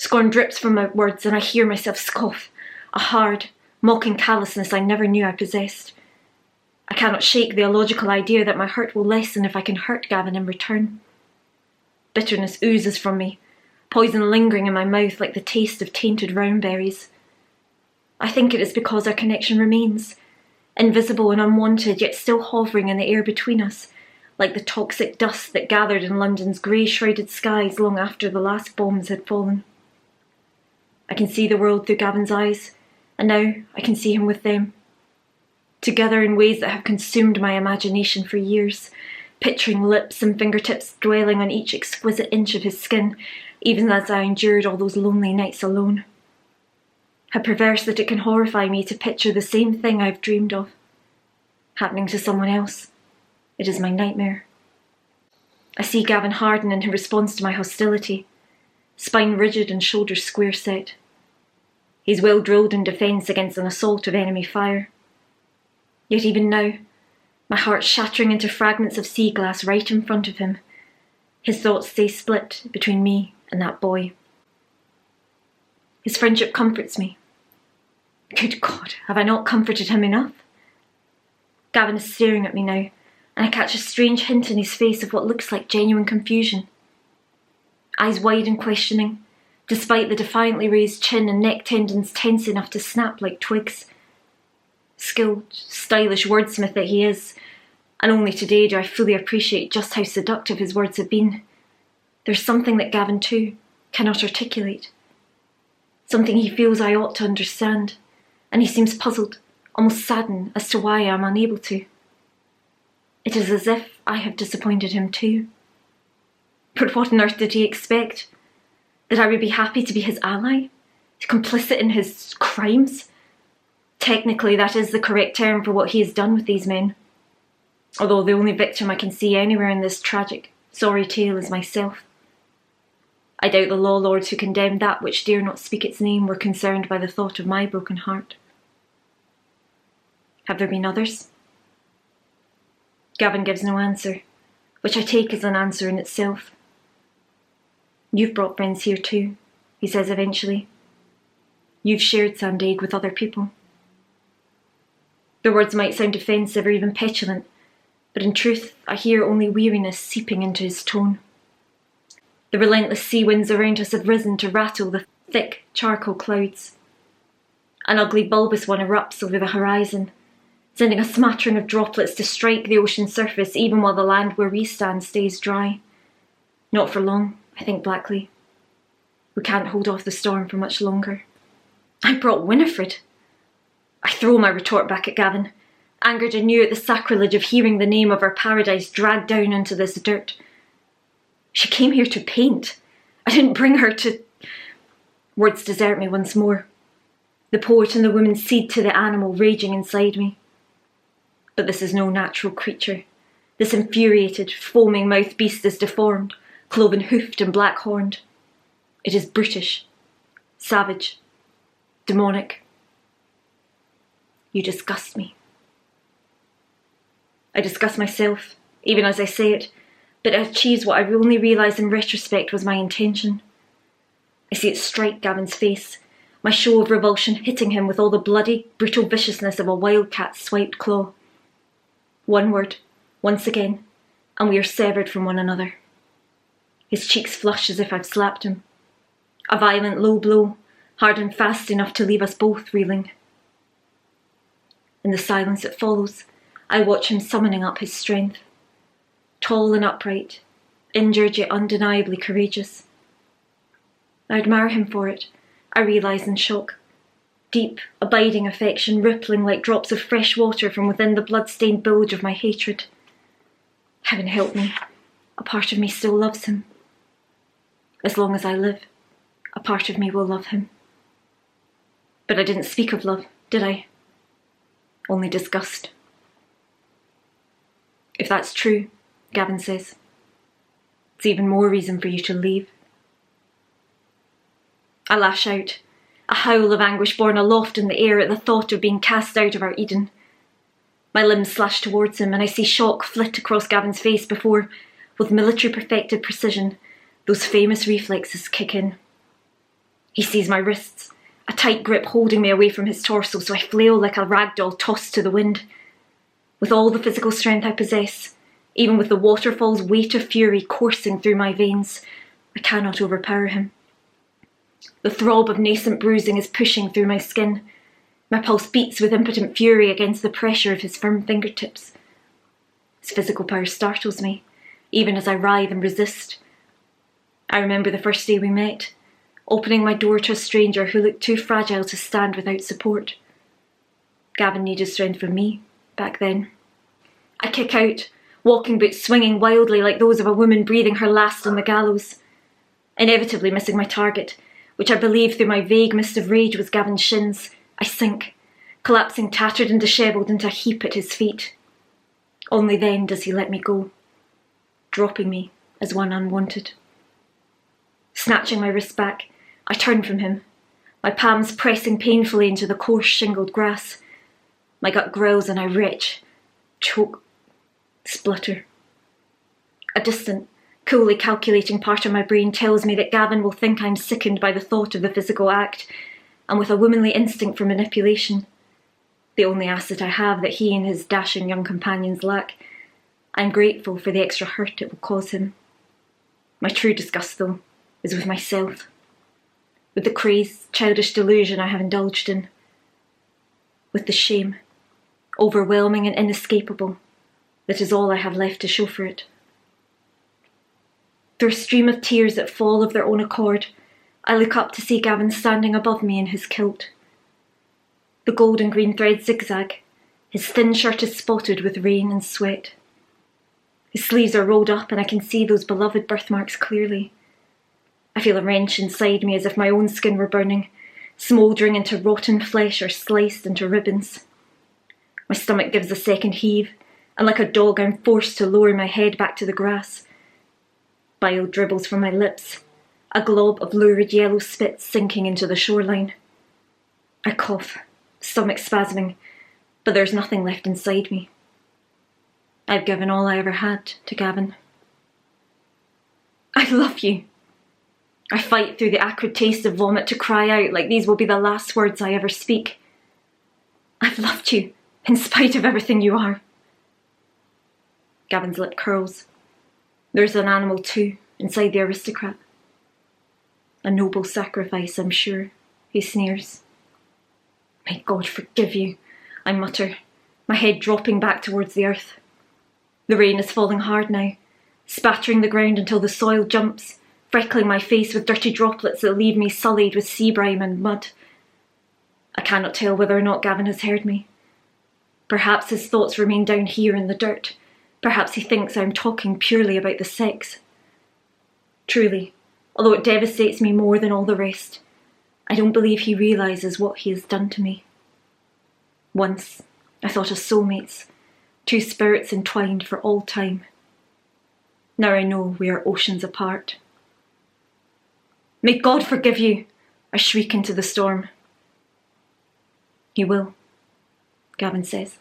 Scorn drips from my words and I hear myself scoff, a hard, mocking callousness I never knew I possessed. I cannot shake the illogical idea that my hurt will lessen if I can hurt Gavin in return. Bitterness oozes from me, poison lingering in my mouth like the taste of tainted round berries. I think it is because our connection remains, invisible and unwanted, yet still hovering in the air between us, like the toxic dust that gathered in London's grey-shrouded skies long after the last bombs had fallen. I can see the world through Gavin's eyes, and now I can see him with them. Together in ways that have consumed my imagination for years, picturing lips and fingertips dwelling on each exquisite inch of his skin, even as I endured all those lonely nights alone. How perverse that it can horrify me to picture the same thing I've dreamed of, happening to someone else. It is my nightmare. I see Gavin harden in response to my hostility, spine rigid and shoulders square set. He's well drilled in defence against an assault of enemy fire. Yet even now, my heart shattering into fragments of sea glass right in front of him, his thoughts stay split between me and that boy. His friendship comforts me. Good God, have I not comforted him enough? Gavin is staring at me now, and I catch a strange hint in his face of what looks like genuine confusion. Eyes wide and questioning, despite the defiantly raised chin and neck tendons tense enough to snap like twigs. Skilled, stylish wordsmith that he is, and only today do I fully appreciate just how seductive his words have been. There's something that Gavin, too, cannot articulate. Something he feels I ought to understand, and he seems puzzled, almost saddened as to why I am unable to. It is as if I have disappointed him too. But what on earth did he expect? That I would be happy to be his ally? Complicit in his crimes? Technically, that is the correct term for what he has done with these men. Although the only victim I can see anywhere in this tragic, sorry tale is myself. I doubt the law lords who condemned that which dare not speak its name were concerned by the thought of my broken heart. Have there been others? Gavin gives no answer, which I take as an answer in itself. You've brought friends here too, he says eventually. You've shared Sandeg with other people. The words might sound offensive or even petulant, but in truth I hear only weariness seeping into his tone. The relentless sea winds around us have risen to rattle the thick charcoal clouds. An ugly bulbous one erupts over the horizon, sending a smattering of droplets to strike the ocean surface even while the land where we stand stays dry. Not for long, I think blackly. We can't hold off the storm for much longer. I brought Winifred. I throw my retort back at Gavin, angered anew at the sacrilege of hearing the name of our paradise dragged down into this dirt. She came here to paint. I didn't bring her to... Words desert me once more. The poet and the woman cede to the animal raging inside me. But this is no natural creature. This infuriated, foaming-mouthed beast is deformed, cloven-hoofed and black-horned. It is brutish, savage, demonic. You disgust me. I disgust myself, even as I say it, but it achieves what I only realise in retrospect was my intention. I see it strike Gavin's face, my show of revulsion hitting him with all the bloody, brutal viciousness of a wildcat's swiped claw. One word, once again, and we are severed from one another. His cheeks flush as if I've slapped him. A violent low blow, hard and fast enough to leave us both reeling. In the silence that follows, I watch him summoning up his strength. Tall and upright, injured yet undeniably courageous. I admire him for it, I realise in shock. Deep, abiding affection rippling like drops of fresh water from within the blood-stained bilge of my hatred. Heaven help me, a part of me still loves him. As long as I live, a part of me will love him. But I didn't speak of love, did I? Only disgust. If that's true, Gavin says, it's even more reason for you to leave. I lash out, a howl of anguish borne aloft in the air at the thought of being cast out of our Eden. My limbs slash towards him and I see shock flit across Gavin's face before, with military perfected precision, those famous reflexes kick in. He sees my wrists, a tight grip holding me away from his torso, so I flail like a rag doll tossed to the wind. With all the physical strength I possess, even with the waterfall's weight of fury coursing through my veins, I cannot overpower him. The throb of nascent bruising is pushing through my skin. My pulse beats with impotent fury against the pressure of his firm fingertips. His physical power startles me, even as I writhe and resist. I remember the first day we met, opening my door to a stranger who looked too fragile to stand without support. Gavin needed strength from me back then. I kick out, walking boots swinging wildly like those of a woman breathing her last on the gallows. Inevitably missing my target, which I believed through my vague mist of rage was Gavin's shins, I sink, collapsing tattered and dishevelled into a heap at his feet. Only then does he let me go, dropping me as one unwanted. Snatching my wrist back, I turn from him, my palms pressing painfully into the coarse shingled grass. My gut growls and I retch, choke, splutter. A distant, coolly calculating part of my brain tells me that Gavin will think I'm sickened by the thought of the physical act, and with a womanly instinct for manipulation, the only asset I have that he and his dashing young companions lack, I'm grateful for the extra hurt it will cause him. My true disgust, though, is with myself, with the crazed, childish delusion I have indulged in, with the shame, overwhelming and inescapable, that is all I have left to show for it. Through a stream of tears that fall of their own accord, I look up to see Gavin standing above me in his kilt. The gold and green threads zigzag, his thin shirt is spotted with rain and sweat. His sleeves are rolled up and I can see those beloved birthmarks clearly. I feel a wrench inside me as if my own skin were burning, smouldering into rotten flesh or sliced into ribbons. My stomach gives a second heave, and like a dog I'm forced to lower my head back to the grass. Bile dribbles from my lips, a glob of lurid yellow spit sinking into the shoreline. I cough, stomach spasming, but there's nothing left inside me. I've given all I ever had to Gavin. I love you. I fight through the acrid taste of vomit to cry out like these will be the last words I ever speak. I've loved you, in spite of everything you are. Gavin's lip curls. There's an animal too, inside the aristocrat. A noble sacrifice, I'm sure, he sneers. May God forgive you, I mutter, my head dropping back towards the earth. The rain is falling hard now, spattering the ground until the soil jumps, freckling my face with dirty droplets that leave me sullied with sea brine and mud. I cannot tell whether or not Gavin has heard me. Perhaps his thoughts remain down here in the dirt. Perhaps he thinks I'm talking purely about the sex. Truly, although it devastates me more than all the rest, I don't believe he realises what he has done to me. Once, I thought of soulmates, two spirits entwined for all time. Now I know we are oceans apart. May God forgive you, I shriek into the storm. He will, Gavin says.